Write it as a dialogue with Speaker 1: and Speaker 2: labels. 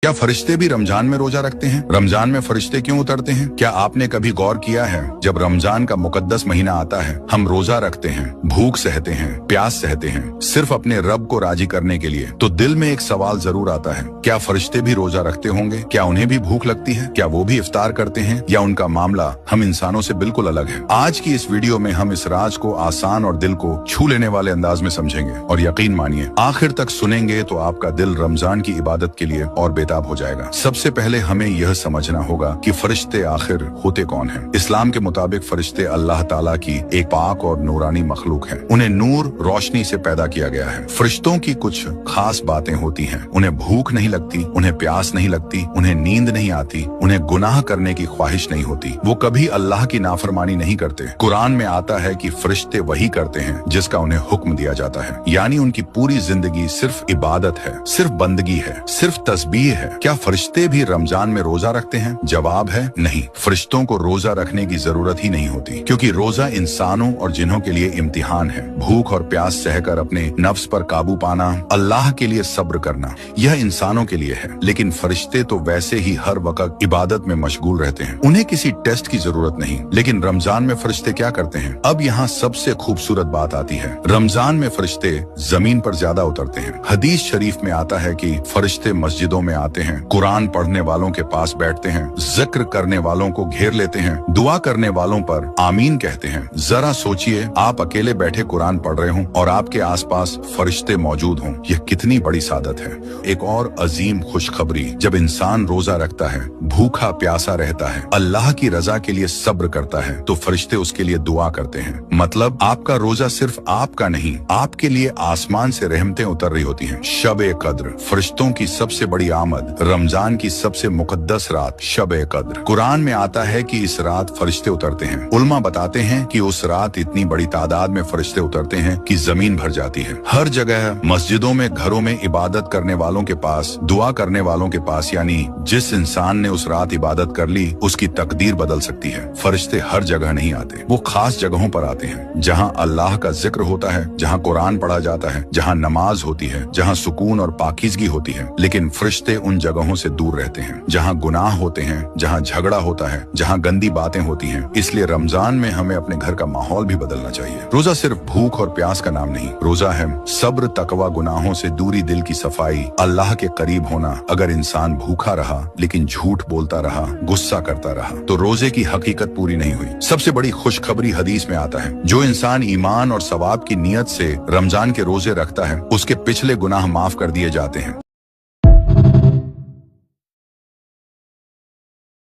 Speaker 1: क्या फरिश्ते भी रमजान में रोजा रखते हैं? रमजान में फरिश्ते क्यों उतरते हैं? क्या आपने कभी गौर किया है, जब रमजान का मुकद्दस महीना आता है, हम रोजा रखते हैं, भूख सहते हैं, प्यास सहते हैं, सिर्फ अपने रब को राजी करने के लिए, तो दिल में एक सवाल जरूर आता है, क्या फरिश्ते भी रोजा रखते होंगे? क्या उन्हें भी भूख लगती है? क्या वो भी इफ्तार करते हैं? या उनका मामला हम इंसानों से बिल्कुल अलग है? आज की इस वीडियो में हम इस राज को आसान और दिल को छू लेने वाले अंदाज में समझेंगे, और यकीन मानिए आखिर तक सुनेंगे तो आपका दिल रमजान की इबादत के लिए और बेताब हो जाएगा। सबसे पहले हमें यह समझना होगा कि फरिश्ते आखिर होते कौन हैं। इस्लाम के मुताबिक फरिश्ते अल्लाह ताला की एक पाक और नूरानी मखलूक है। उन्हें नूर रोशनी से पैदा किया गया है। फरिश्तों की कुछ खास बातें होती हैं। उन्हें भूख नहीं लगती, उन्हें प्यास नहीं लगती, उन्हें नींद नहीं आती, उन्हें गुनाह करने की ख्वाहिश नहीं होती, वो कभी अल्लाह की नाफरमानी नहीं करते। कुरान में आता है कि फरिश्ते वही करते हैं जिसका उन्हें हुक्म दिया जाता है, यानी उनकी पूरी जिंदगी सिर्फ इबादत है, सिर्फ बंदगी है, सिर्फ तस्बीह है। क्या फरिश्ते भी रमजान में रोजा रखते हैं? जवाब है नहीं। फरिश्तों को रोजा रखने की जरूरत ही नहीं होती, क्योंकि रोजा इंसानों और जिन्हों के लिए इम्तिहान है। भूख और प्यास सहकर अपने नफ्स पर काबू पाना, अल्लाह के लिए सब्र करना, यह इंसानों के लिए है। लेकिन फरिश्ते तो वैसे ही हर वक्त इबादत में मशगूल रहते हैं, उन्हें किसी टेस्ट की जरूरत नहीं। लेकिन रमजान में फरिश्ते क्या करते हैं? अब यहाँ सबसे खूबसूरत बात आती है। रमजान में फरिश्ते जमीन पर ज्यादा उतरते हैं। हदीस शरीफ में आता है कि फरिश्ते मस्जिदों में आते हैं, कुरान पढ़ने वालों के पास बैठते हैं, जिक्र करने वालों को घेर लेते हैं, दुआ करने वालों पर आमीन कहते हैं। जरा सोचिए, आप अकेले बैठे कुरान पढ़ रहे हों और आपके आसपास फरिश्ते मौजूद हों, यह कितनी बड़ी सादत है। एक और अजीम खुशखबरी, जब इंसान रोजा रखता है, भूखा प्यासा रहता है, अल्लाह की रजा के लिए सब्र करता है, तो फरिश्ते उसके लिए दुआ करते हैं। मतलब आपका रोजा सिर्फ आपका नहीं, आपके लिए आसमान से रहमतें उतर रही होती हैं। शब-ए कद्र, फरिश्तों की सबसे बड़ी आमद, रमजान की सबसे मुकद्दस रात शब-ए कद्र। कुरान में आता है कि इस रात फरिश्ते उतरते हैं। उलमा बताते हैं कि उस रात इतनी बड़ी तादाद में फरिश्ते उतरते हैं कि जमीन भर जाती है। हर जगह, मस्जिदों में, घरों में, इबादत करने वालों के पास, दुआ करने वालों के पास, यानी जिस इंसान ने उस रात इबादत कर ली, उसकी तकदीर बदल सकती है। फरिश्ते हर जगह नहीं आते, वो खास जगहों पर आते हैं, जहाँ अल्लाह का जिक्र होता है, जहाँ कुरान पढ़ा जाता है, जहाँ नमाज होती है, जहाँ सुकून और पाकीज़गी होती है। लेकिन फरिश्ते उन जगहों से दूर रहते हैं जहाँ गुनाह होते हैं, जहाँ झगड़ा होता है, जहाँ गंदी बातें होती हैं। इसलिए रमजान में हमें अपने घर का माहौल भी बदलना चाहिए। रोजा सिर्फ भूख और प्यास का नाम नहीं, रोजा है सब्र, तकवा, गुनाहों से दूरी, दिल की सफाई, अल्लाह के करीब होना। अगर इंसान भूखा रहा लेकिन झूठ बोलता रहा, गुस्सा करता रहा, तो रोजे की हकीकत पूरी नहीं हुई। सबसे बड़ी खुशखबरी हदीस में आता है, जो इंसान ईमान और सवाब की नीयत से रमजान के रोजे रखता है, उसके पिछले गुनाह माफ कर दिए जाते हैं।